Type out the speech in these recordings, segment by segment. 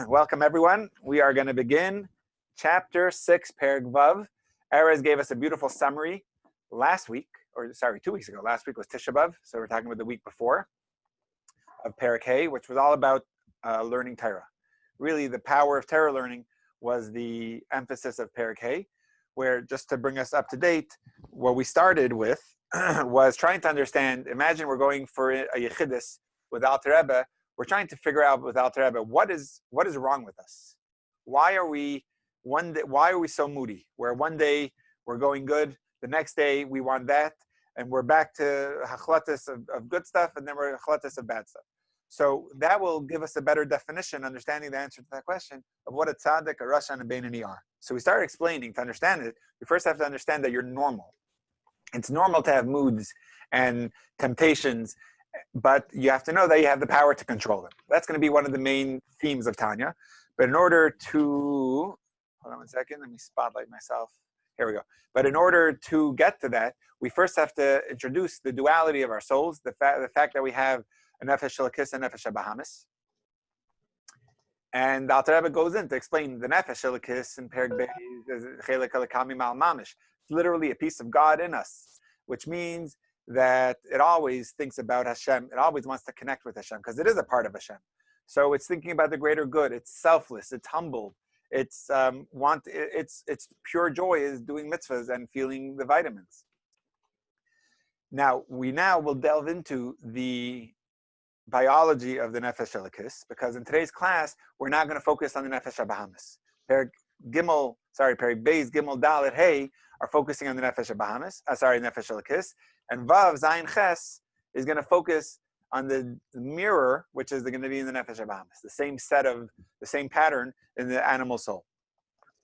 Welcome, everyone. We are going to begin chapter 6, perek vav. Erez gave us a beautiful summary last week, or sorry, 2 weeks ago. Last week was Tisha B'Av, so we're talking about the week before of perek hay, which was all about learning Torah. Really, the power of Torah learning was the emphasis of perek hay, where, just to bring us up to date, what we started with was trying to understand. Imagine we're going for a yechidus with Alter Rebbe. We're trying to figure out with Alter Rebbe what is wrong with us. Why are we so moody? Where one day we're going good, the next day we want that, and we're back to hachlatas of good stuff, and then we're hachlatas of bad stuff. So that will give us a better definition, understanding the answer to that question of what a tzaddik, a rasha, and a beinoni are. So we started explaining, to understand it, you first have to understand that you're normal. It's normal to have moods and temptations, but you have to know that you have the power to control them. That's going to be one of the main themes of Tanya. But in order to, hold on one second, let me spotlight myself. Here we go. But in order to get to that, we first have to introduce the duality of our souls, the fact that we have a nefesh shelakis and nefesh habahamis. And the Alter Rebbe goes in to explain the nefesh shelakis in perek beis is chelek elokami mal mamish. It's literally a piece of God in us, which means that it always thinks about Hashem. It always wants to connect with Hashem because it is a part of Hashem. So it's thinking about the greater good. It's selfless. It's humble. It's its pure joy is doing mitzvahs and feeling the vitamins. Now we will delve into the biology of the nefesh shelakis, because in today's class we're not going to focus on the nefesh habahamis. Perek beis gimel dalet hey are focusing on the nefesh habahamis. Nefesh shelakis, and vav zayin ches is going to focus on the mirror, which is going to be in the nefesh habahamis, the same pattern in the animal soul.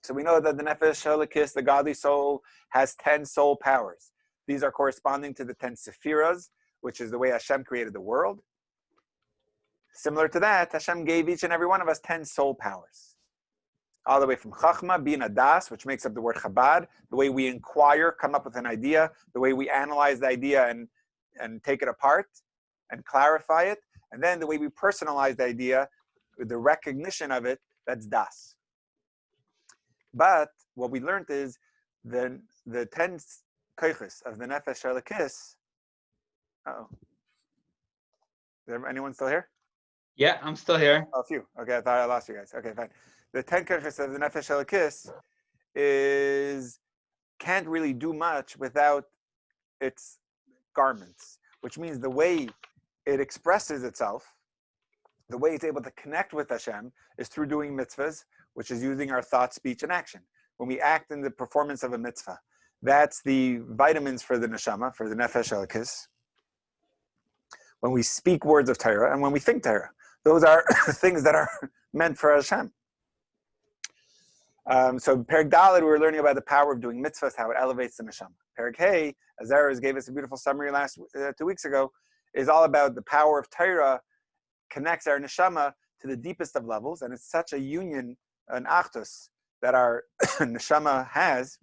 So we know that the nefesh shelakis, the godly soul, has 10 soul powers. These are corresponding to the 10 sephiras, which is the way Hashem created the world. Similar to that, Hashem gave each and every one of us 10 soul powers. All the way from Chachma, Bina, Das, which makes up the word Chabad, the way we inquire, come up with an idea, the way we analyze the idea and take it apart and clarify it, and then the way we personalize the idea, the recognition of it, that's Das. But what we learned is the 10 koiches of the Nefesh Shelakis. Is anyone still here? Yeah, I'm still here. Oh, phew. Okay, I thought I lost you guys. Okay, fine. The 10 koiches of the Nefesh Shelakis can't really do much without its garments, which means the way it expresses itself, the way it's able to connect with Hashem, is through doing mitzvahs, which is using our thought, speech, and action. When we act in the performance of a mitzvah, that's the vitamins for the neshama, for the Nefesh Shelakis. When we speak words of Torah and when we think Torah, those are things that are meant for Hashem. So perek Dalet, we were learning about the power of doing mitzvahs, how it elevates the neshama. Perek Hey, as Erez gave us a beautiful summary 2 weeks ago, is all about the power of Torah connects our neshama to the deepest of levels, and it's such a union, an achdus, that our neshama has,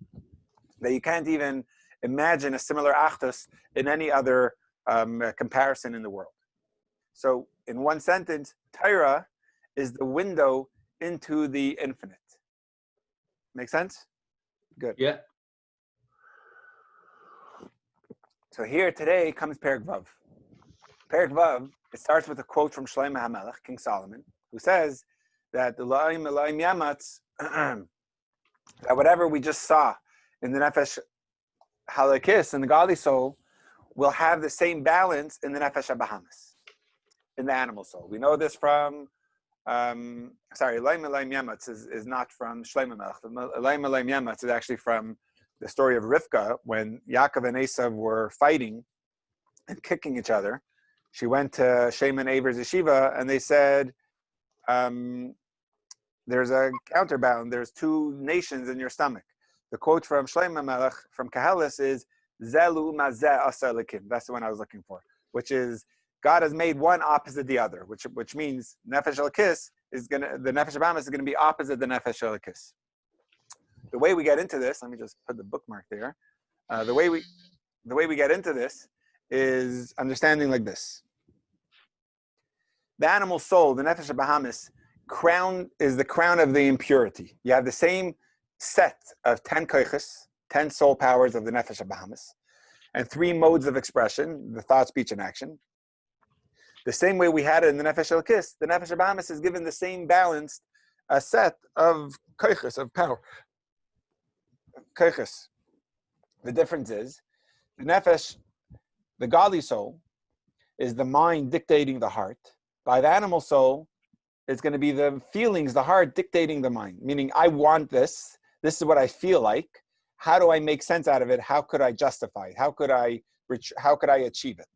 that you can't even imagine a similar achdus in any other comparison in the world. So in one sentence, Torah is the window into the infinite. Make sense? Good. Yeah. So here today comes perek vav. Perek vav, it starts with a quote from Shlomo HaMelech, King Solomon, who says that the Elohim Yamatz, that whatever we just saw in the Nefesh Halakis, in the godly soul, will have the same balance in the Nefesh habahamis, in the animal soul. We know this from, Elohim Yamatz is not from Shlomo HaMelech. Elohim Yamatz is actually from the story of Rivka, when Yaakov and Esav were fighting and kicking each other. She went to Shem and Aver's yeshiva, and they said, there's a counterbound, there's 2 nations in your stomach. The quote from Shlomo HaMelech, from Kahalis, is, Zelu mazeh asa elikim. That's the one I was looking for, which is, God has made one opposite the other, which means Nefesh Shelakis the Nefesh habahamis is going to be opposite the Nefesh Shelakis. The way we get into this, let me just put the bookmark there. The way we get into this is understanding like this. The animal soul, the Nefesh habahamis, crown is the crown of the impurity. You have the same set of 10 koiches, 10 soul powers of the Nefesh HaBahamis, and 3 modes of expression, the thought, speech, and action. The same way we had it in the Nefesh Elokis, the Nefesh HaBahamis is given the same balanced set of koiches, of power. Koiches. The difference is, the Nefesh, the godly soul, is the mind dictating the heart. By the animal soul, it's going to be the feelings, the heart dictating the mind. Meaning, I want this. This is what I feel like. How do I make sense out of it? How could I justify it? How could I achieve it?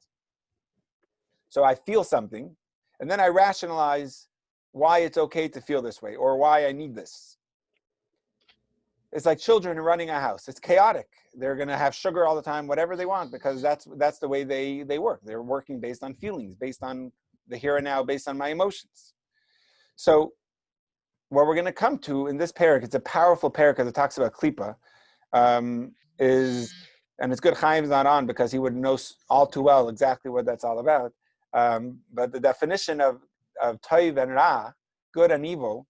So I feel something, and then I rationalize why it's okay to feel this way or why I need this. It's like children running a house. It's chaotic. They're going to have sugar all the time, whatever they want, because that's the way they work. They're working based on feelings, based on the here and now, based on my emotions. So what we're going to come to in this perek, it's a powerful perek because it talks about klipa, and it's good Chaim's not on because he would know all too well exactly what that's all about. But the definition of toiv and ra, good and evil,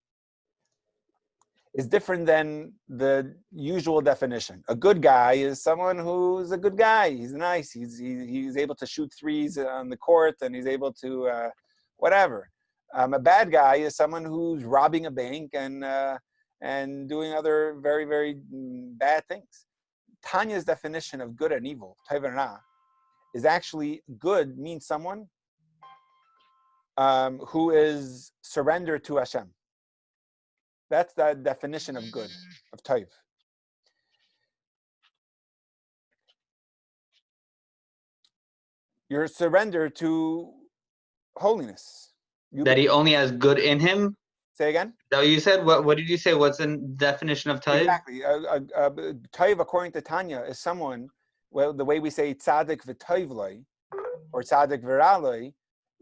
is different than the usual definition. A good guy is someone who's a good guy. He's nice. He's able to shoot threes on the court, and he's able to whatever. A bad guy is someone who's robbing a bank and doing other very, very bad things. Tanya's definition of good and evil, toiv and ra, is actually good means someone who is surrendered to Hashem. That's the definition of good, of toiv. You're surrendered to holiness. That he only has good in him? Say again? That you said? What did you say? What's the definition of toiv? Exactly. Toiv, according to Tanya, is someone, well, the way we say tzaddik v'toivloi, or tzaddik v'raloi,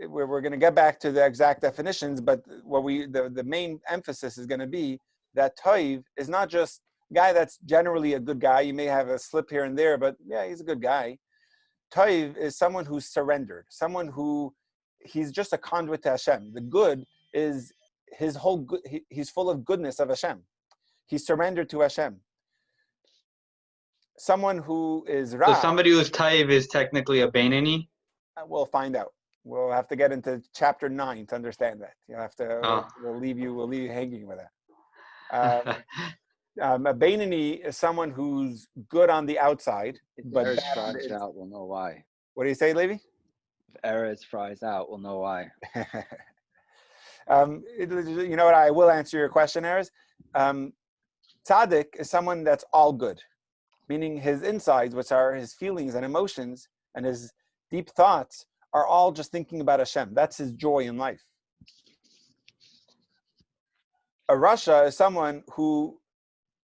we're going to get back to the exact definitions, but the main emphasis is going to be that toiv is not just a guy that's generally a good guy. You may have a slip here and there, but yeah, he's a good guy. Toiv is someone who's surrendered, someone who he's just a conduit to Hashem. The good is his whole good. He's full of goodness of Hashem. He's surrendered to Hashem. Someone who is ra. So somebody who's toiv is technically a beinoni? We'll find out. We'll have to get into chapter 9 to understand that. You'll have to. We'll leave you hanging with that. A beinoni is someone who's good on the outside, but Eretz fries out, we'll know why. What do you say, Levi? If Eretz fries out, we'll know why. You know what? I will answer your question, Erez. Tzaddik is someone that's all good, meaning his insides, which are his feelings and emotions and his deep thoughts, are all just thinking about Hashem. That's his joy in life. A rasha is someone who,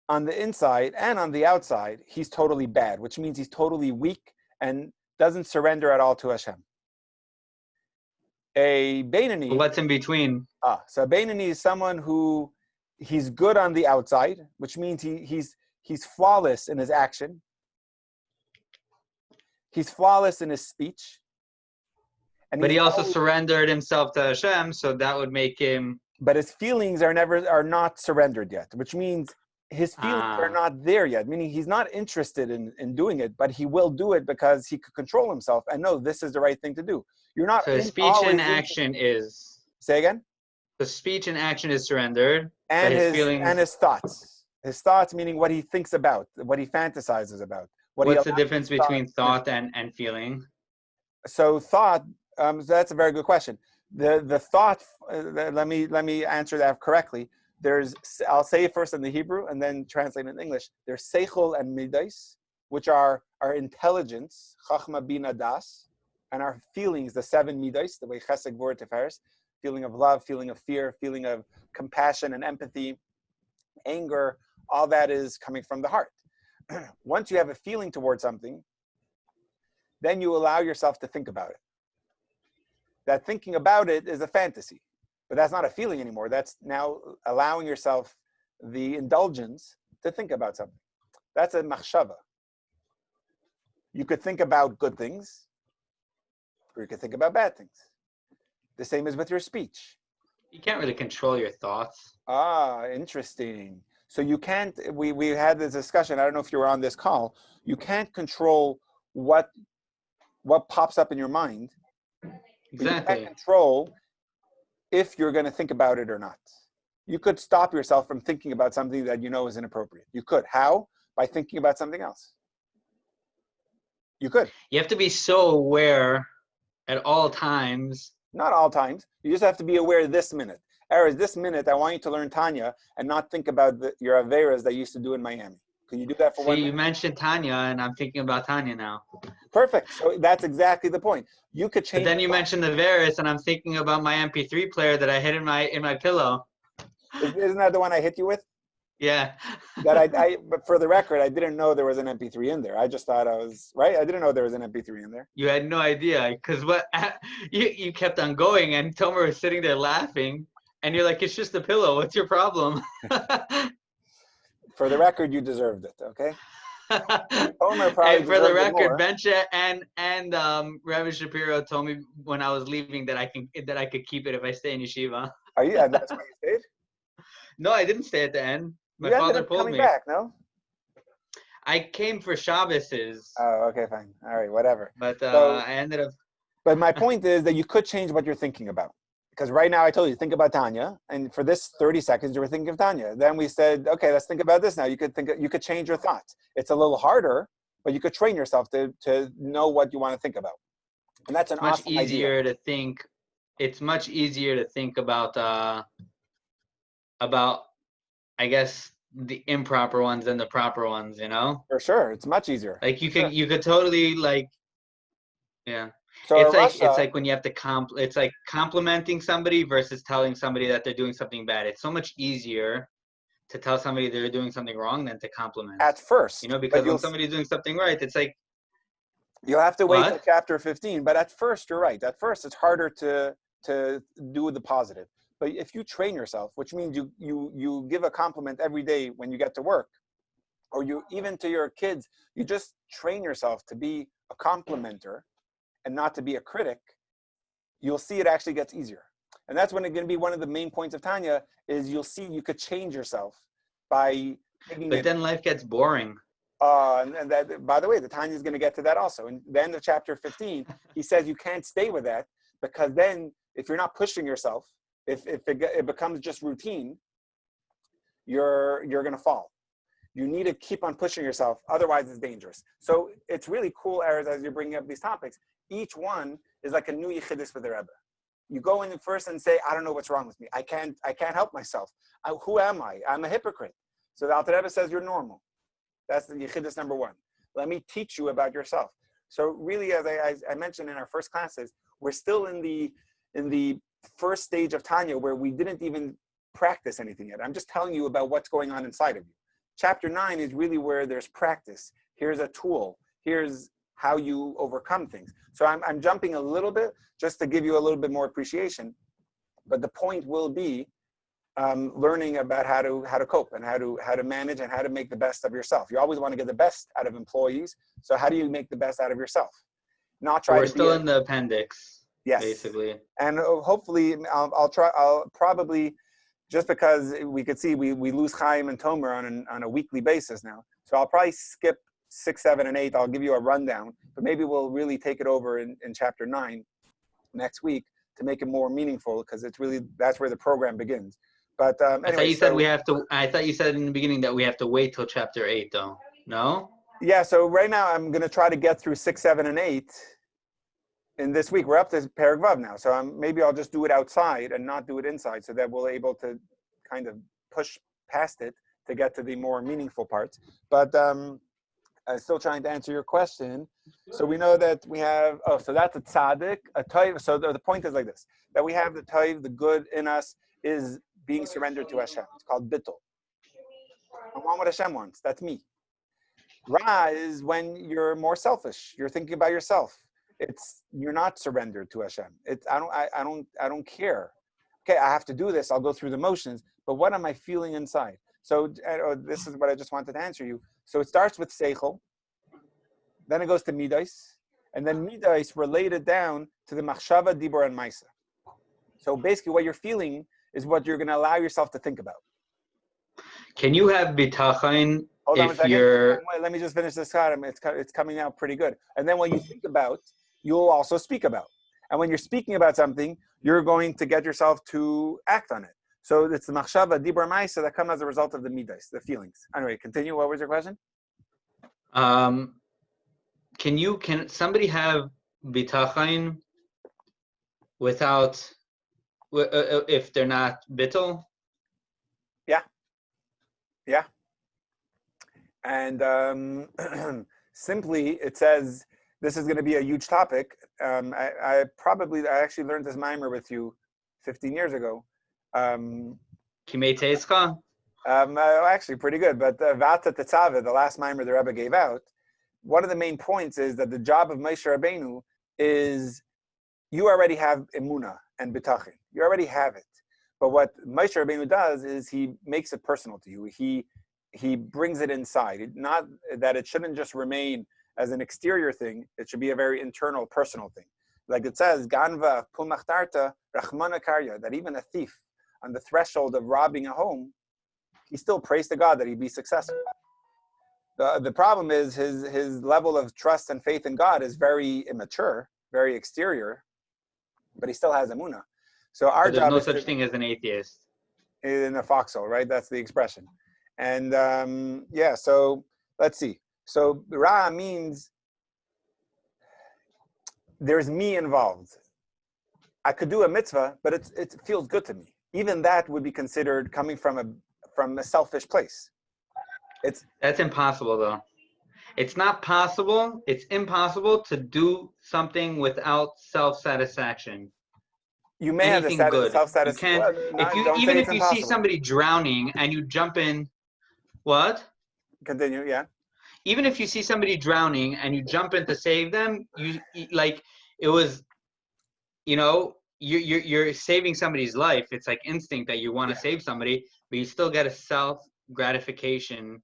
on the inside and on the outside, he's totally bad, which means he's totally weak and doesn't surrender at all to Hashem. A beinoni. What's in between? So a beinoni is someone who he's good on the outside, which means he's flawless in his action. He's flawless in his speech. But he also surrendered himself to Hashem, so that would make him. But his feelings are not surrendered yet, which means his feelings are not there yet, meaning he's not interested in doing it, but he will do it because he could control himself and know this is the right thing to do. You're not. So his speech and action is. Say again? The speech and action is surrendered. And his feelings. And his thoughts. His thoughts, meaning what he thinks about, what he fantasizes about. What's the difference between thought and feeling? So thought, so that's a very good question. The thought, let me answer that correctly. I'll say it first in the Hebrew and then translate it in English. There's seichel and midas, which are our intelligence, chachma bina das, and our feelings, the 7 midas, the way chesed gvur tiferes, feeling of love, feeling of fear, feeling of compassion and empathy, anger, all that is coming from the heart. Once you have a feeling towards something, then you allow yourself to think about it. That thinking about it is a fantasy, but that's not a feeling anymore. That's now allowing yourself the indulgence to think about something. That's a machshava. You could think about good things, or you could think about bad things. The same as with your speech. You can't really control your thoughts. Ah, interesting. So you can't, we had this discussion, I don't know if you were on this call, you can't control what pops up in your mind, but you can't Exactly. control if you're going to think about it or not. You could stop yourself from thinking about something that you know is inappropriate. You could. How? By thinking about something else. You could. You have to be so aware at all times. Not all times. You just have to be aware this minute. Erez, this minute, I want you to learn Tanya and not think about your Averas that you used to do in Miami. Can you do that for 1 See, you minute? mentioned Tanya, and I'm thinking about Tanya now. Perfect. So that's exactly the point. You could But change. then you mentioned the Varus, and I'm thinking about my MP3 player that I hid in my pillow. Isn't that the one I hit you with? Yeah. That but for the record, I didn't know there was an MP3 in there. I just thought I was right. I didn't know there was an MP3 in there. You had no idea, because you kept on going, and Tomer was sitting there laughing, and you're like, "It's just a pillow. What's your problem?" For the record, you deserved it. Okay. Homer Hey, probably for the deserved it record, more. Bencha and Rabbi Shapiro told me when I was leaving that I could keep it if I stay in yeshiva. Are you? And that's why you stayed. No, I didn't stay at the end. My You ended father up pulled coming me. back, no? I came for Shabbos's, Oh, okay, fine. All right, whatever. but So, I ended up. but my point is that you could change what you're thinking about. Because right now I told you, think about Tanya, and for this 30 seconds you were thinking of Tanya. Then we said, okay, let's think about this now. You could change your thoughts. It's a little harder, but you could train yourself to know what you want to think about. And that's an It's much awesome idea. easier to think. It's much easier to think about I guess the improper ones than the proper ones. You know, For sure. It's much easier. like For sure. you could totally like, yeah. So It's Russia, like when you have to it's like complimenting somebody versus telling somebody that they're doing something bad. It's so much easier to tell somebody they're doing something wrong than to compliment. at first, You know, but because when somebody's doing something right, it's like, you'll have to wait till what? chapter 15. But at first, you're right. At first, it's harder to do the positive. But if you train yourself, which means you give a compliment every day when you get to work, or you even to your kids, you just train yourself to be a complimenter and not to be a critic, you'll see it actually gets easier. And that's when it's going to be one of the main points of Tanya is you'll see you could change yourself by taking But it. then life gets boring. And that, by the way, the Tanya is going to get to that also. In the end of chapter 15, he says you can't stay with that because then if you're not pushing yourself, if it becomes just routine, you're going to fall. You need to keep on pushing yourself. Otherwise, it's dangerous. So it's really cool, Erez, as you're bringing up these topics. Each one is like a new yichidus for the Rebbe. You go in first and say, I don't know what's wrong with me. I can't help myself. Who am I? I'm a hypocrite. So the Alter Rebbe says you're normal. That's the yichidus number one. Let me teach you about yourself. So really, as I mentioned in our first classes, we're still in the first stage of Tanya where we didn't even practice anything yet. I'm just telling you about what's going on inside of you. Chapter 9 is really where there's practice. Here's a tool. Here's how you overcome things. So I'm jumping a little bit just to give you a little bit more appreciation. But the point will be learning about how to cope and how to manage and how to make the best of yourself. You always want to get the best out of employees. So how do you make the best out of yourself? Not try We're to be still in the appendix, yes. basically. And hopefully I'll probably, just because we could see we lose Chaim and Tomer on a weekly basis now. So I'll probably skip 6, 7, and 8. I'll give you a rundown, but maybe we'll really take it over in chapter 9 next week to make it more meaningful because it's really, that's where the program begins. But anyway, I thought you said we have to. I thought you said in the beginning that we have to wait till chapter 8, though. No. Yeah. So right now I'm going to try to get through 6, 7, and 8 in this week. We're up to perek vav now, so maybe I'll just do it outside and not do it inside, so that we're able to kind of push past it to get to the more meaningful parts. But I'm still trying to answer your question. So we know that we have, so that's a tzaddik, a toiv. So the point is like this, that we have the toiv, the good in us is being surrendered to Hashem. It's called bittul. I want what Hashem wants. That's me. Ra is when you're more selfish. You're thinking about yourself. You're not surrendered to Hashem. I don't care. Okay, I have to do this. I'll go through the motions. But what am I feeling inside? So this is what I just wanted to answer you. So it starts with seichel, then it goes to midas, and then midas related down to the machshava, dibur, and maisa. So basically, what you're feeling is what you're going to allow yourself to think about. Can you have bitachon Hold on a if second. you're... Wait, let me just finish this card. It's coming out pretty good. And then when you think about, you'll also speak about. And when you're speaking about something, you're going to get yourself to act on it. So it's the machshava, dibur ma'isa that come as a result of the midas, the feelings. Anyway, continue. What was your question? Can somebody have bitachon without, if they're not bittul? Yeah. And simply, it says, this is going to be a huge topic. I actually learned this mimer with you 15 years ago. Kimei teischa? Actually, pretty good. But Vata Tetzaveh, the last mimer the Rebbe gave out, one of the main points is that the job of Moshe Rabbeinu is you already have emunah and bitachon. You already have it. But what Moshe Rabbeinu does is he makes it personal to you. He brings it inside. Not that it shouldn't just remain as an exterior thing. It should be a very internal, personal thing. Like it says, Ganva pumachtarta rachmana karya, that even a thief on the threshold of robbing a home, he still prays to God that he be successful. The problem is his level of trust and faith in God is very immature, very exterior, but he still has emunah. So our There's job no is such thing as an atheist. in a foxhole, right? That's the expression. And so let's see. So Ra means there's me involved. I could do a mitzvah, but it feels good to me. Even that would be considered coming from a selfish place. That's impossible, though. It's not possible. It's impossible to do something without self-satisfaction. You may have the self-satisfaction. Even if you see somebody drowning and you jump in, what? Continue, yeah. Even if you see somebody drowning and you jump in to save them, you're saving somebody's life. It's like instinct that you want to save somebody, but you still get a self-gratification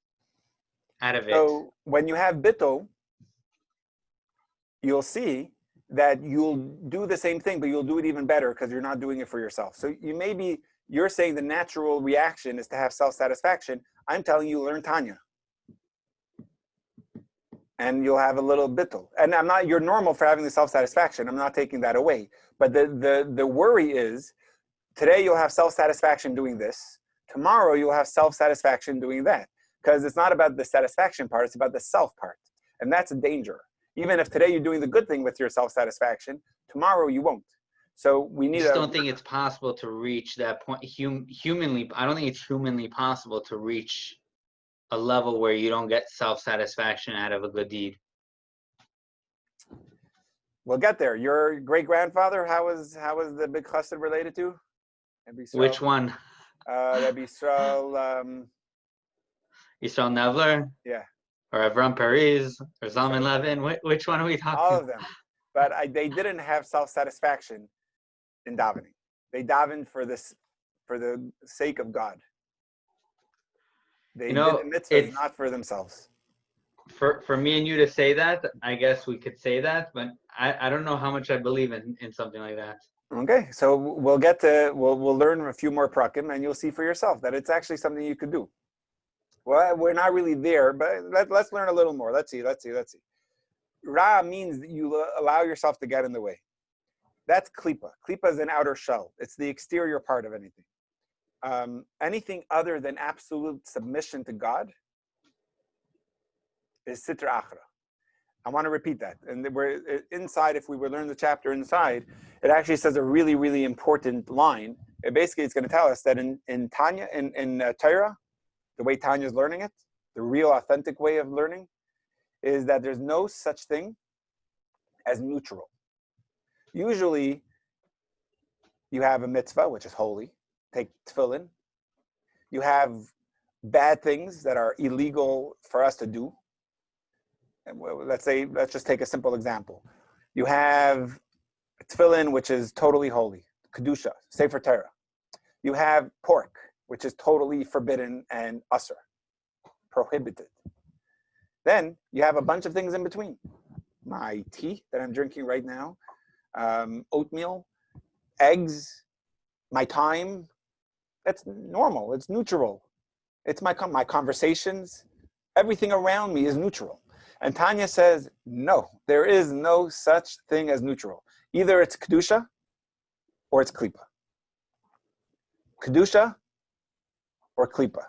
out of it. So when you have bittul, you'll see that you'll do the same thing, but you'll do it even better because you're not doing it for yourself. So you're saying the natural reaction is to have self-satisfaction. I'm telling you, learn Tanya. And you'll have a little bittul. And you're normal for having the self-satisfaction. I'm not taking that away. But the worry is, today you'll have self-satisfaction doing this. Tomorrow you'll have self-satisfaction doing that. Because it's not about the satisfaction part, it's about the self part. And that's a danger. Even if today you're doing the good thing with your self-satisfaction, tomorrow you won't. So we need I just don't think it's possible to reach that point humanly. I don't think it's humanly possible to reach a level where you don't get self-satisfaction out of a good deed. We'll get there. Your great-grandfather, how was the big chassid related to? Which one? Rabbi Yisrael. Yisrael Nevler? Yeah. Or Avram Paris? Or Zalman Levin? Which one are we talking about? All of them. But they didn't have self-satisfaction in davening. They davened for the sake of God. They did the mitzvahs not for themselves. For me and you to say that, I guess we could say that, but I don't know how much I believe in something like that. Okay, so we'll learn a few more prakim, and you'll see for yourself that it's actually something you could do. Well, we're not really there, but let's learn a little more. Let's see. Ra means that you allow yourself to get in the way. That's klipa. Klipa is an outer shell. It's the exterior part of anything. Anything other than absolute submission to God is sitra achra. I want to repeat that. And we're inside, if we were learn the chapter inside, it actually says a really, really important line. Basically, it's going to tell us that in Tanya, in Torah, the way Tanya is learning it, the real authentic way of learning, is that there's no such thing as neutral. Usually, you have a mitzvah, which is holy, take tefillin. You have bad things that are illegal for us to do. And let's just take a simple example. You have tefillin, which is totally holy, kedusha, sefer Torah. You have pork, which is totally forbidden and usur, prohibited. Then you have a bunch of things in between. My tea that I'm drinking right now, oatmeal, eggs, my time, That's normal. It's neutral. It's my conversations. Everything around me is neutral. And Tanya says, no, there is no such thing as neutral. Either it's kedusha or it's klipa. Kedusha or klipa.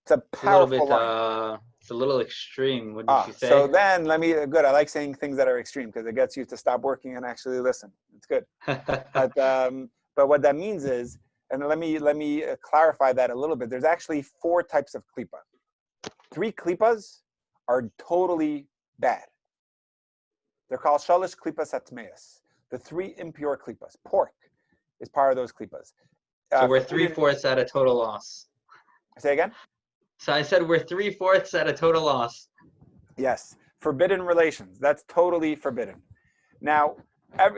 It's a powerful line. It's a little extreme, wouldn't you say? So then good. I like saying things that are extreme because it gets you to stop working and actually listen. It's good. But what that means is, and let me clarify that a little bit. There's actually 4 types of klipa. 3 klipas are totally bad. They're called shalish klipas atmeis. The 3 impure klipas. Pork is part of those klipas. So we're 3/4 at a total loss. Say again? So I said we're 3/4 at a total loss. Yes. Forbidden relations. That's totally forbidden. Now,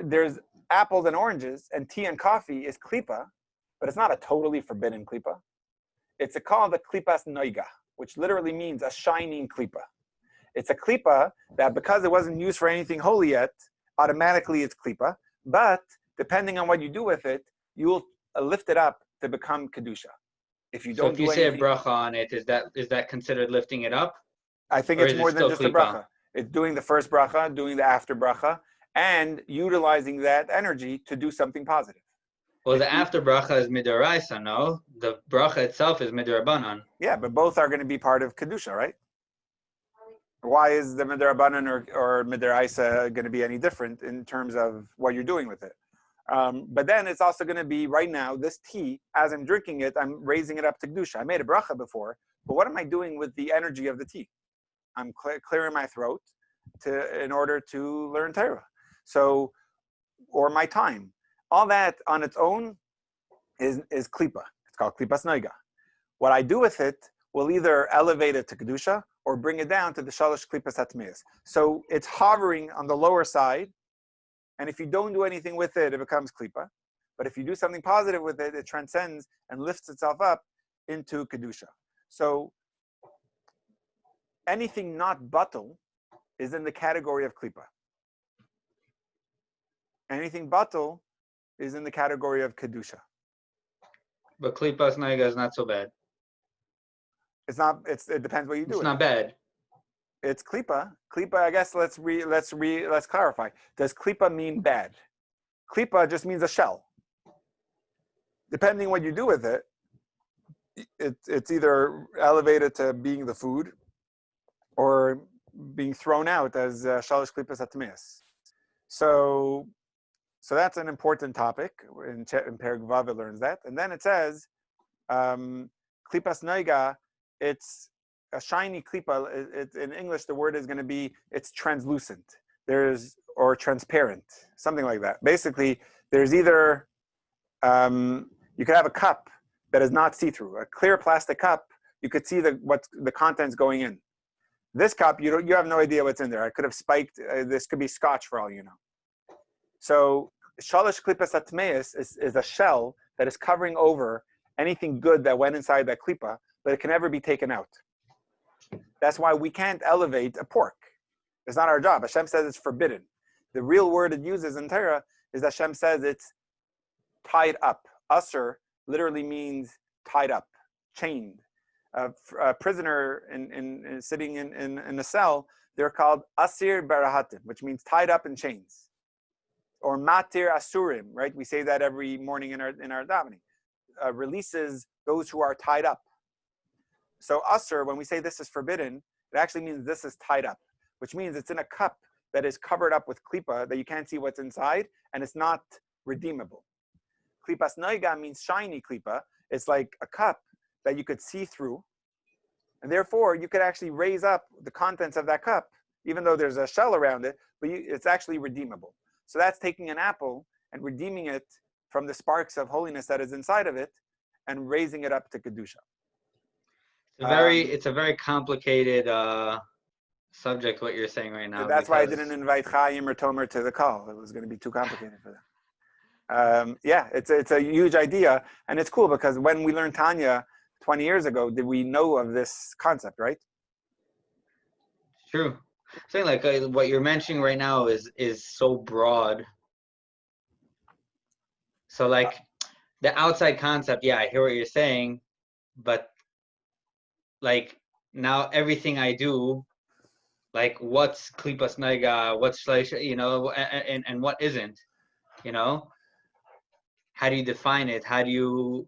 there's apples and oranges, and tea and coffee is klipa, but it's not a totally forbidden klipa. It's called the klipas noiga, which literally means a shining klipa. It's a klipa that because it wasn't used for anything holy yet, automatically it's klipa. But depending on what you do with it, you'll lift it up to become kedusha. If you don't so if you say a bracha on it, is that considered lifting it up? I think it's more than just a bracha. It's doing the first bracha, doing the after bracha, and utilizing that energy to do something positive. Well, the after bracha is midoraisa, no? The bracha itself is midorabanan. Yeah, but both are going to be part of kedusha, right? Why is the midorabanan or midoraisa going to be any different in terms of what you're doing with it? But then it's also going to be right now, this tea, as I'm drinking it, I'm raising it up to kedusha. I made a bracha before, but what am I doing with the energy of the tea? I'm clearing my throat in order to learn Torah. So, or my time. All that on its own is klipa. It's called klipas noiga. What I do with it will either elevate it to kedusha or bring it down to the shalosh klipas atmeis. So it's hovering on the lower side, and if you don't do anything with it, it becomes klipa. But if you do something positive with it, it transcends and lifts itself up into kedusha. So anything not batul is in the category of klipa. Anything batul is in the category of kedusha. But klipas noiga is not so bad. It's not. It depends what you do. It's not bad. It's klipa. Klipa. I guess let's clarify. Does klipa mean bad? Klipa just means a shell. Depending what you do with it, it's either elevated to being the food, or being thrown out as shalosh klipas atmeis. So that's an important topic. In Perek Vav it learns that, and then it says klipas noiga. It's a shiny klipa. In English, the word is going to be it's translucent. Or transparent, something like that. Basically, there's either you could have a cup that is not see-through, a clear plastic cup. You could see what the contents going in. This cup, you have no idea what's in there. I could have spiked. This could be scotch for all you know. So shalosh klipas atmeis is a shell that is covering over anything good that went inside that klipa, but it can never be taken out. That's why we can't elevate a pork. It's not our job. Hashem says it's forbidden. The real word it uses in Torah is Hashem says it's tied up. Asur literally means tied up, chained. A prisoner sitting in a cell, they're called asir barahatim, which means tied up in chains. Or matir asurim, right? We say that every morning in our davening. Releases those who are tied up. So asur, when we say this is forbidden, it actually means this is tied up, which means it's in a cup that is covered up with klipa that you can't see what's inside, and it's not redeemable. Klipas noiga means shiny klipa. It's like a cup that you could see through, and therefore you could actually raise up the contents of that cup, even though there's a shell around it, but it's actually redeemable. So that's taking an apple and redeeming it from the sparks of holiness that is inside of it and raising it up to kedusha. It's a very complicated subject what you're saying right now. That's why I didn't invite Chaim or Tomer to the call. It was going to be too complicated for them. It's a huge idea, and it's cool because when we learned Tanya 20 years ago, did we know of this concept, right? True. Saying like what you're mentioning right now is so broad. So like, the outside concept, yeah, I hear what you're saying, but like now everything I do, like what's klipas nega, what's like, you know, and what isn't, you know? How do you define it? How do you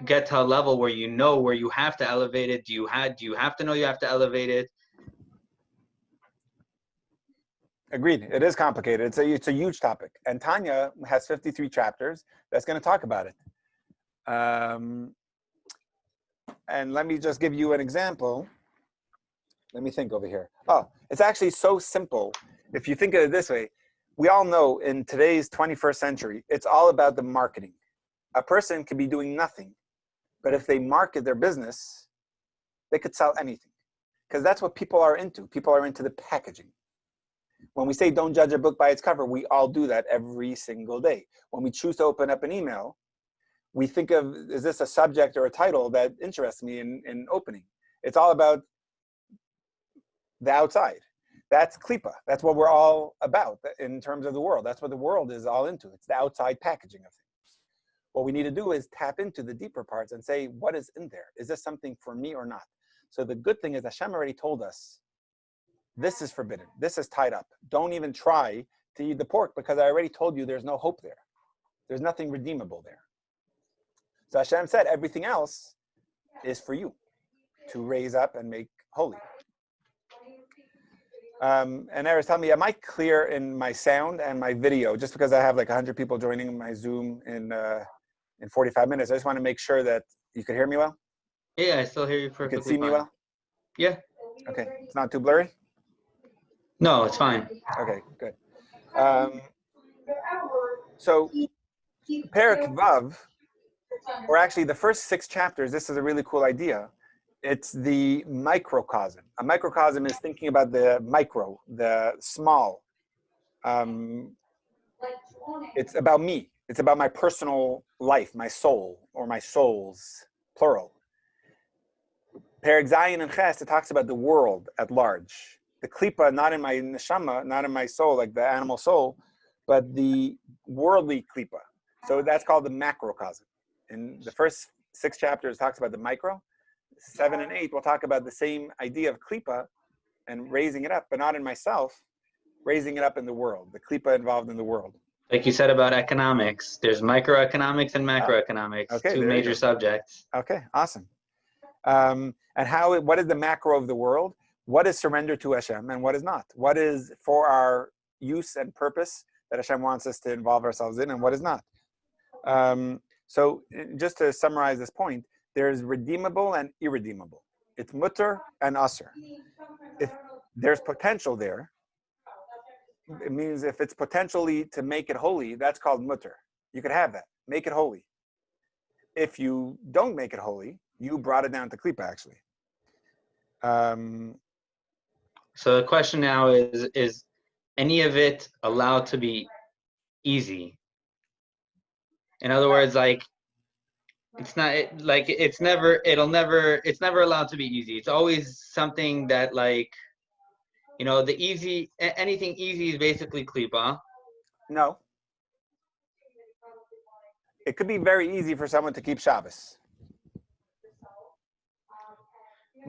get to a level where you know where you have to elevate it? Do you have to know you have to elevate it? Agreed. It is complicated. It's a huge topic, and Tanya has 53 chapters that's going to talk about it. And let me just give you an example. Let me think over here. Oh, it's actually so simple. If you think of it this way, we all know in today's 21st century, it's all about the marketing. A person could be doing nothing, but if they market their business, they could sell anything, because that's what people are into. People are into the packaging. When we say don't judge a book by its cover, we all do that every single day. When we choose to open up an email, we think of, is this a subject or a title that interests me in opening? It's all about the outside. That's klipa. That's what we're all about in terms of the world. That's what the world is all into. It's the outside packaging of things. What we need to do is tap into the deeper parts and say, what is in there? Is this something for me or not? So the good thing is Hashem already told us, this is forbidden. This is tied up. Don't even try to eat the pork, because I already told you there's no hope there. There's nothing redeemable there. So Hashem said everything else is for you to raise up and make holy. And Eris, tell me, am I clear in my sound and my video? Just because I have like 100 people joining my Zoom in 45 minutes, I just want to make sure that you could hear me well. Yeah, I still hear you You perfectly could see me fine. well? Yeah. Okay, it's not too blurry? No, it's fine. Okay, good. So perek vav, or actually the first 6 chapters, this is a really cool idea. It's the microcosm. A microcosm is thinking about the micro, the small. It's about me. It's about my personal life, my soul, or my souls, plural. Perek Zayin and Ches, it talks about the world at large. The klipa, not in my neshama, not in my soul, like the animal soul, but the worldly klipa. So that's called the macrocosm. In the first 6 chapters, talks about the micro. 7 and 8 will talk about the same idea of klipa and raising it up, but not in myself, raising it up in the world, the klipa involved in the world. Like you said about economics, there's microeconomics and macroeconomics, okay, 2 major subjects. Okay, awesome. And what is the macro of the world? What is surrender to Hashem and what is not? What is for our use and purpose that Hashem wants us to involve ourselves in, and what is not? So just to summarize this point, there's redeemable and irredeemable. It's mutter and asr. If there's potential there, it means if it's potentially to make it holy, that's called mutter. You could have that. Make it holy. If you don't make it holy, you brought it down to klipa, actually. So the question now is any of it allowed to be easy? In other words, like it's never allowed to be easy. It's always something that, like, you know, anything easy is basically klipa. No. It could be very easy for someone to keep Shabbos.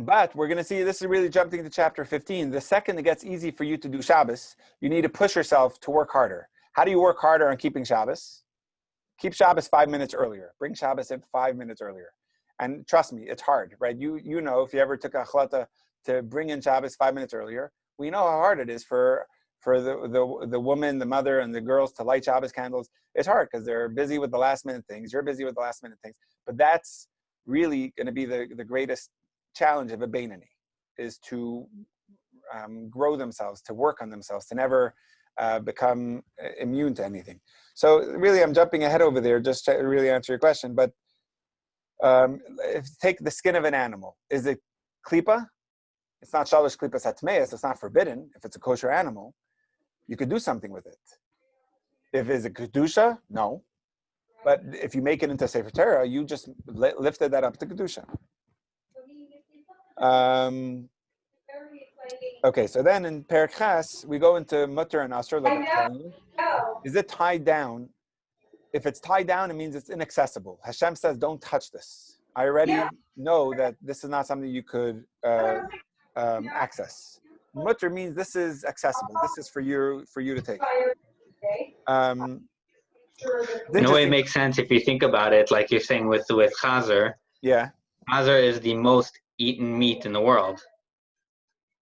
But we're going to see, this is really jumping to chapter 15. The second it gets easy for you to do Shabbos, you need to push yourself to work harder. How do you work harder on keeping Shabbos? Keep Shabbos 5 minutes earlier. Bring Shabbos in 5 minutes earlier. And trust me, it's hard, right? You know, if you ever took a chlata to bring in Shabbos 5 minutes earlier, we know how hard it is for the woman, the mother, and the girls to light Shabbos candles. It's hard because they're busy with the last minute things. You're busy with the last minute things. But that's really going to be the greatest challenge of a Beinani, is to grow themselves, to work on themselves, to never become immune to anything. So really, I'm jumping ahead over there just to really answer your question. But take the skin of an animal. Is it klipa? It's not shalosh klipas hatmeis. It's not forbidden. If it's a kosher animal, you could do something with it. If it's a kedusha, no. But if you make it into Sefer Torah, you just lifted that up to kedusha. Okay, so then in perek ches, we go into mutter and asr, like I'm telling you. Is it tied down if it's tied down, it means it's inaccessible. Hashem says, don't touch this. I already know that this is not something you could access. Mutter means this is accessible. This is for you to take. In a way, it makes sense if you think about it, like you're saying with chazer. Yeah. Chazer is the most eaten meat in the world.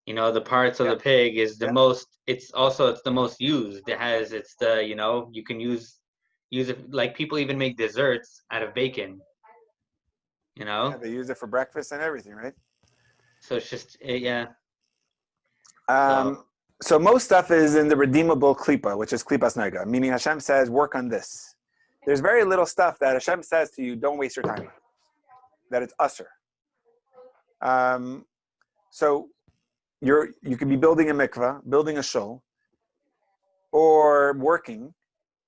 You know, the parts of the pig is the most. It's the most used. You can use it, like people even make desserts out of bacon. You know. Yeah, they use it for breakfast and everything, right? So it's just yeah. So most stuff is in the redeemable klipa, which is klipas nega, meaning Hashem says, work on this. There's very little stuff that Hashem says to you, don't waste your time on, that it's usher. So you could be building a mikvah, building a shul, or working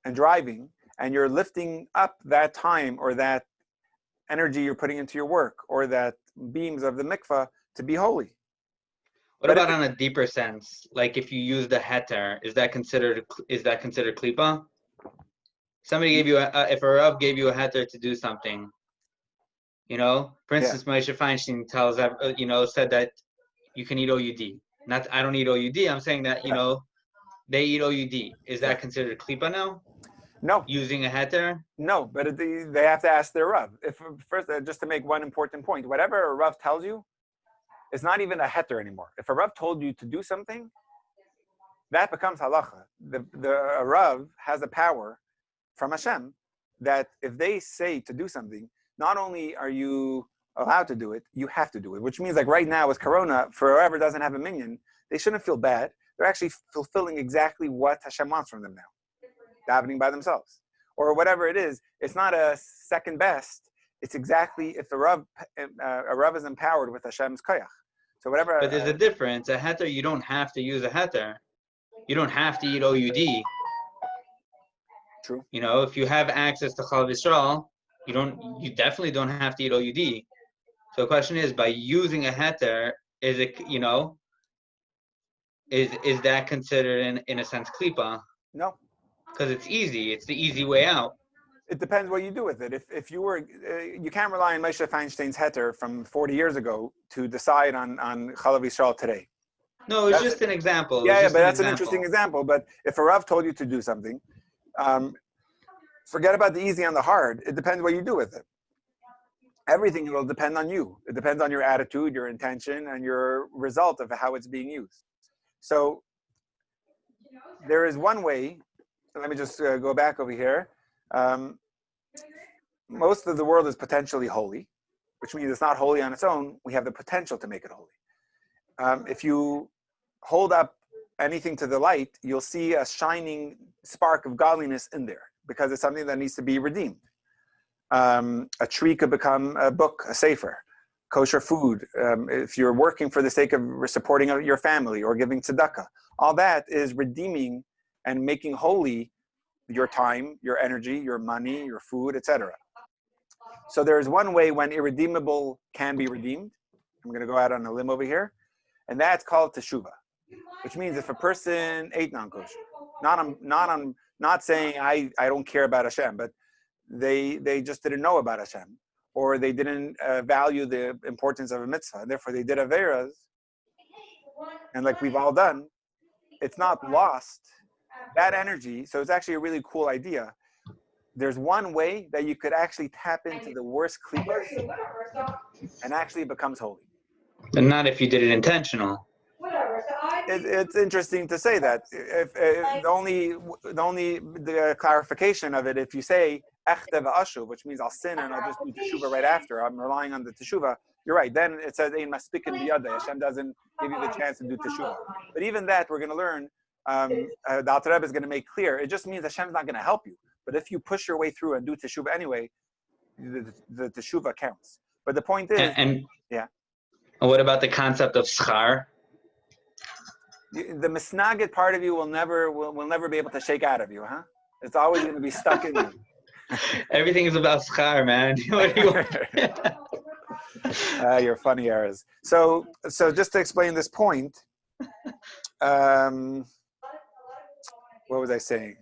and driving, and you're lifting up that time or that energy you're putting into your work or that beams of the mikvah to be holy. What about on a deeper sense? Like if you use the heter, is that considered klipa? Somebody gave you if a Rav gave you a heter to do something, for instance, Moshe Feinstein said that you can eat OUD. Not, I don't eat OUD. I'm saying that they eat OUD. Is that considered klipa now? No. Using a heter? No, but they have to ask their Rav. First, just to make one important point, whatever a Rav tells you, it's not even a heter anymore. If a Rav told you to do something, that becomes halacha. A Rav has a power from Hashem that if they say to do something, not only are you allowed to do it, you have to do it. Which means like right now with Corona, for whoever doesn't have a minyan, they shouldn't feel bad. They're actually fulfilling exactly what Hashem wants from them now. Davening by themselves. Or whatever it is, it's not a second best. It's exactly if a Rav is empowered with Hashem's koyach. So whatever. But there's a difference. A heter, you don't have to use a heter. You don't have to eat OUD. True. If you have access to Chalav Yisrael, you definitely don't have to eat OUD. So the question is, by using a heter, is it, is that considered in a sense klipa? No. Because it's easy. It's the easy way out. It depends what you do with it. If you were, you can't rely on Moshe Feinstein's heter from 40 years ago to decide on Chalav Yisrael today. No, it's just an example. Yeah, but that's an interesting example. But if a Rav told you to do something, forget about the easy and the hard. It depends what you do with it. Everything will depend on you. It depends on your attitude, your intention, and your result of how it's being used. So there is one way. Let me just go back over here. Most of the world is potentially holy, which means it's not holy on its own. We have the potential to make it holy. If you hold up anything to the light, you'll see a shining spark of godliness in there because it's something that needs to be redeemed. A tree could become a book, a sefer, kosher food. If you're working for the sake of supporting your family or giving tzedakah, all that is redeeming and making holy your time, your energy, your money, your food, etc. So there's one way when irredeemable can be redeemed. I'm going to go out on a limb over here, and that's called teshuvah, which means if a person ate non-kosher, not saying I don't care about Hashem, but they just didn't know about Hashem, or they didn't value the importance of a mitzvah, and therefore they did averas, and like we've all done, it's not lost. That energy, so it's actually a really cool idea. There's one way that you could actually tap into the worst klipas and actually it becomes holy. And not if you did it intentional. It's interesting to say that. If the clarification of it, if you say echte v'ashuv, which means I'll sin and I'll just do teshuvah right after, I'm relying on the teshuvah, you're right. Then it says ein maspikin biyadeh. Hashem doesn't give you the chance to do teshuvah. But even that, we're going to learn. The Alter Rebbe is going to make clear. It just means Hashem's not going to help you. But if you push your way through and do teshuvah anyway, the teshuvah counts. But the point is, and what about the concept of schar? The misnagid part of you will never be able to shake out of you, huh? It's always going to be stuck in you. Everything is about schar, man. What do you want? You're funny, Erez. So just to explain this point, what was I saying?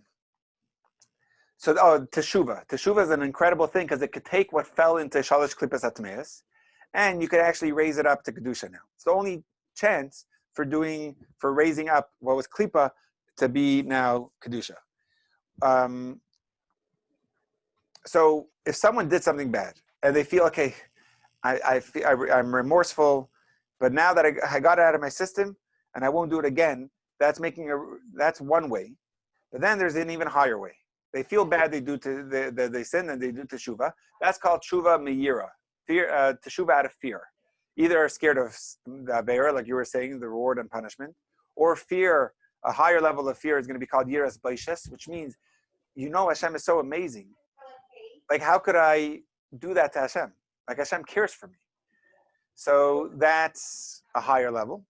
So, teshuva. Teshuva is an incredible thing because it could take what fell into shalosh klipas atmeis, and you could actually raise it up to kedusha now. It's the only chance for raising up what was klipa to be now kedusha. So if someone did something bad and they feel, okay, I'm remorseful, but now that I got it out of my system and I won't do it again, that's one way. But then there's an even higher way. They feel bad, they sin and they do teshuva. That's called teshuva meira, fear, teshuva out of fear. Either scared of the avera, like you were saying, the reward and punishment, or fear. A higher level of fear is going to be called yiras baishes, which means, Hashem is so amazing. Like, how could I do that to Hashem? Like, Hashem cares for me. So that's a higher level.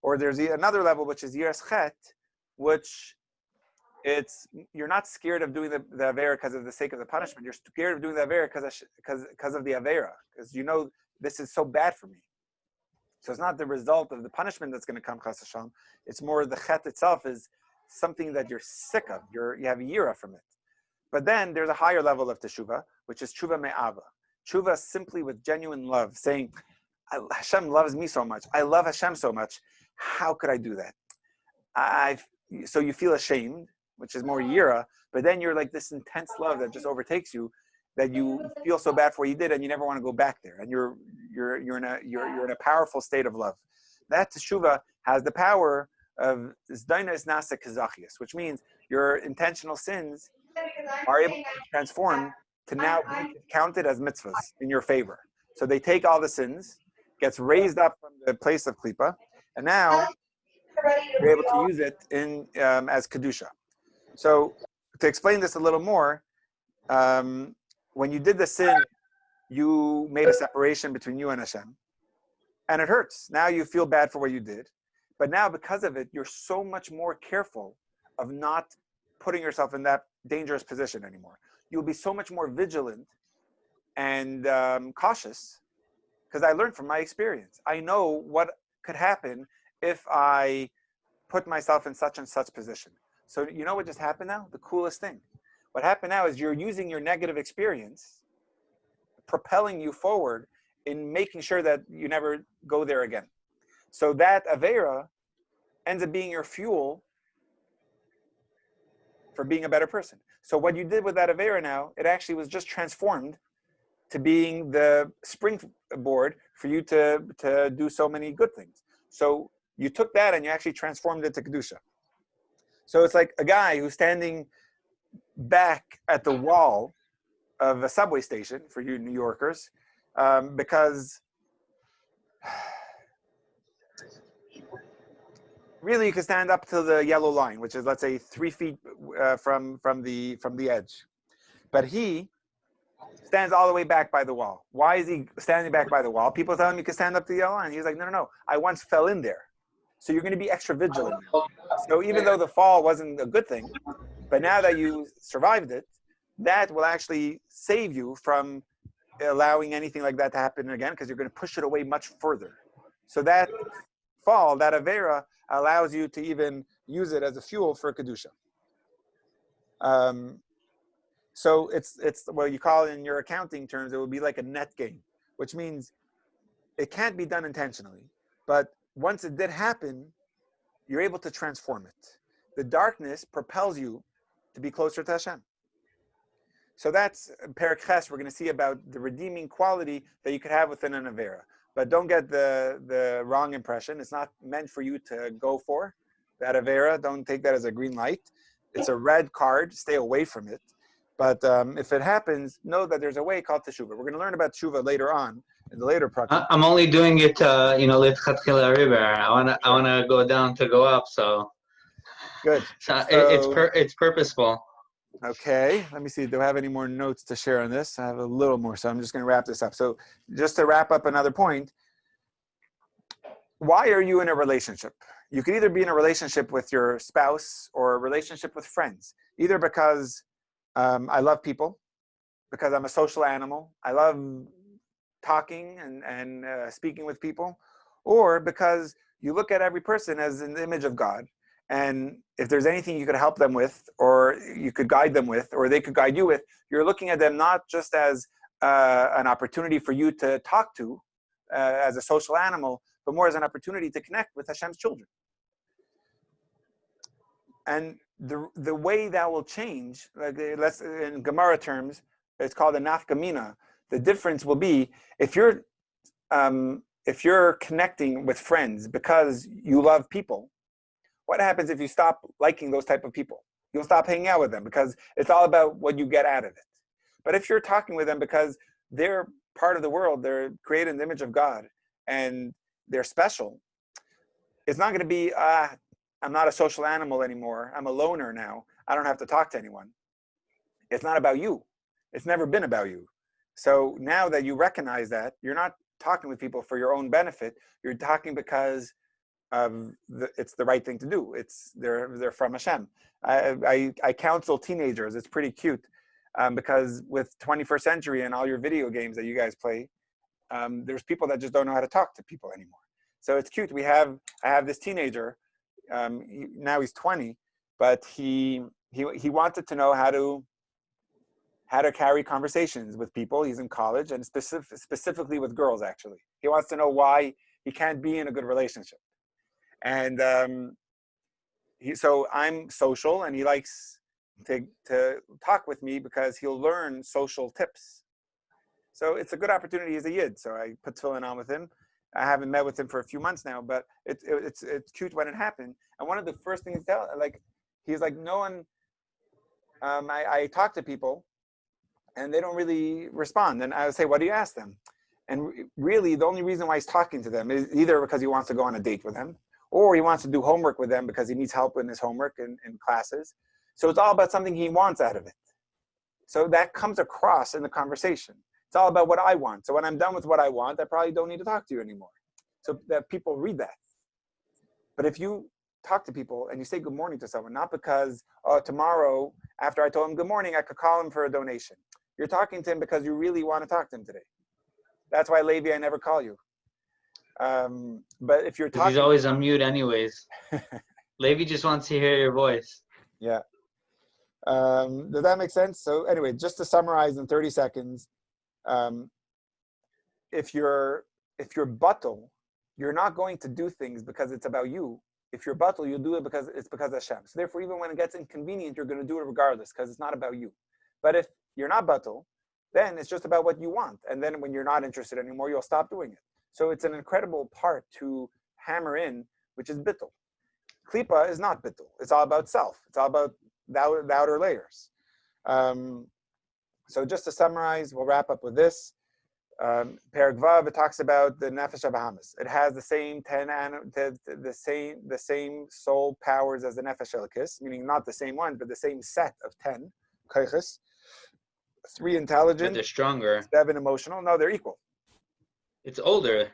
Or there's another level, which is yiras chet, which you're not scared of doing the avera because of the sake of the punishment. You're scared of doing the avera because of the avera, because this is so bad for me. So it's not the result of the punishment that's going to come, chas Hashem. It's more the chet itself is something that you're sick of. You have yira from it. But then there's a higher level of teshuva, which is teshuva me'ava. Teshuva simply with genuine love, saying, Hashem loves me so much. I love Hashem so much. How could I do that? So you feel ashamed, which is more yira, but then you're like this intense love that just overtakes you, that you feel so bad for what you did, and you never want to go back there. And you're in a powerful state of love. That teshuva has the power of zdainas nasa kazachias, which means your intentional sins are able to transform to now be counted as mitzvahs in your favor. So they take all the sins, gets raised up from the place of klipa, and now you're able to use it in as kedusha. So to explain this a little more, when you did the sin, you made a separation between you and Hashem, and it hurts. Now you feel bad for what you did, but now because of it, you're so much more careful of not putting yourself in that dangerous position anymore. You'll be so much more vigilant and cautious, because I learned from my experience. I know what could happen if I put myself in such and such position. So you know what just happened now? The coolest thing. What happened now is you're using your negative experience, propelling you forward in making sure that you never go there again. So that avera ends up being your fuel for being a better person. So what you did with that avera now, it actually was just transformed to being the springboard for you to do so many good things. So you took that and you actually transformed it to kedusha. So it's like a guy who's standing back at the wall of a subway station, for you New Yorkers, because really you can stand up to the yellow line, which is, let's say, 3 feet from the edge. But he stands all the way back by the wall. Why is he standing back by the wall? People tell him you can stand up to the yellow line. He's like, no. I once fell in there. So you're going to be extra vigilant. So even though the fall wasn't a good thing, but now that you survived it, that will actually save you from allowing anything like that to happen again, because you're going to push it away much further. So that fall, that avera, allows you to even use it as a fuel for kedusha. So it's what you call in your accounting terms, it would be like a net gain, which means it can't be done intentionally. But once it did happen, you're able to transform it. The darkness propels you to be closer to Hashem. So that's perek ches. We're going to see about the redeeming quality that you could have within an avera. But don't get the wrong impression. It's not meant for you to go for that avera. Don't take that as a green light. It's a red card. Stay away from it. But if it happens, know that there's a way called teshuva. We're going to learn about teshuva later on in the later project. I'm only doing it, l'tchatchila river. I wanna go down to go up. So good. So it's purposeful. Okay, let me see. Do I have any more notes to share on this? I have a little more, so I'm just going to wrap this up. So just to wrap up another point, why are you in a relationship? You could either be in a relationship with your spouse or a relationship with friends, either because I love people, because I'm a social animal, I love talking and speaking with people, or because you look at every person as an image of God, And if there's anything you could help them with, or you could guide them with, or they could guide you with, you're looking at them not just as an opportunity for you to talk to as a social animal, but more as an opportunity to connect with Hashem's children. And the way that will change, like let's in Gemara terms, it's called a nafkamina. The difference will be if you're connecting with friends because you love people. What happens if you stop liking those type of people? You'll stop hanging out with them because it's all about what you get out of it. But if you're talking with them because they're part of the world, they're created in the image of God, and they're special, it's not going to be, I'm not a social animal anymore. I'm a loner now. I don't have to talk to anyone. It's not about you. It's never been about you. So now that you recognize that, you're not talking with people for your own benefit. You're talking because it's the right thing to do. They're from Hashem. I counsel teenagers. It's pretty cute because with 21st century and all your video games that you guys play, there's people that just don't know how to talk to people anymore. So it's cute. I have this teenager. Now he's 20, but he wanted to know how to carry conversations with people. He's in college, and specifically with girls. Actually, he wants to know why he can't be in a good relationship. And so I'm social, and he likes to talk with me because he'll learn social tips. So it's a good opportunity as a yid. So I put tefillin on with him. I haven't met with him for a few months now, but it's cute when it happened. And one of the first things he's like, no one. I talk to people, and they don't really respond. And I would say, what do you ask them? And really, the only reason why he's talking to them is either because he wants to go on a date with them, or he wants to do homework with them because he needs help in his homework in classes. So it's all about something he wants out of it. So that comes across in the conversation. It's all about what I want. So when I'm done with what I want, I probably don't need to talk to you anymore. So that people read that. But if you talk to people and you say good morning to someone, not because tomorrow after I told him good morning, I could call him for a donation. You're talking to him because you really want to talk to him today. That's why, Levi, I never call you. But if you're talking, he's always on mute anyways. Levi just wants to hear your voice. Yeah. Does that make sense? So anyway, just to summarize in 30 seconds, if you're batal, you're not going to do things because it's about you. If you're batal, you'll do it because it's because of Hashem. So therefore, even when it gets inconvenient, you're going to do it regardless because it's not about you. But if you're not batal, then it's just about what you want. And then when you're not interested anymore, you'll stop doing it. So it's an incredible part to hammer in, which is bittul. Klipa is not bittul. It's all about self. It's all about the outer layers. So just to summarize, we'll wrap up with this. Perek Vav, it talks about the nefesh habahamis. It has the same the same soul powers as the nefesh elikis, meaning not the same one, but the same set of 10 koiches. 3 intelligent. But they're stronger. 7 emotional. No, they're equal. It's older.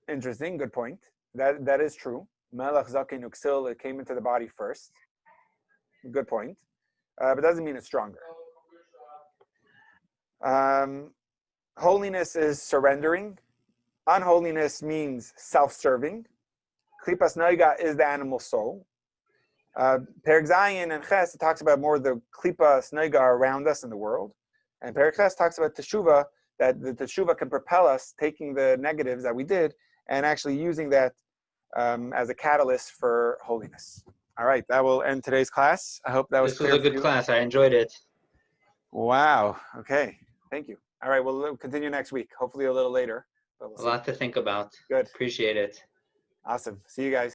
Interesting. Good point. That is true. Melech Zaken Uksil, it came into the body first. Good point. But doesn't mean it's stronger. Holiness is surrendering. Unholiness means self-serving. Klipas Noiga is the animal soul. Perek Zayin and Ches, it talks about more the Klipas Noiga around us in the world. And Perek Ches talks about Teshuvah, that the Teshuvah can propel us, taking the negatives that we did, and actually using that as a catalyst for holiness. All right, that will end today's class. I hope that was clear. This was a good class. I enjoyed it. Wow. Okay. Thank you. All right, we'll continue next week. Hopefully a little later. But we'll see. A lot to think about. Good. Appreciate it. Awesome. See you guys.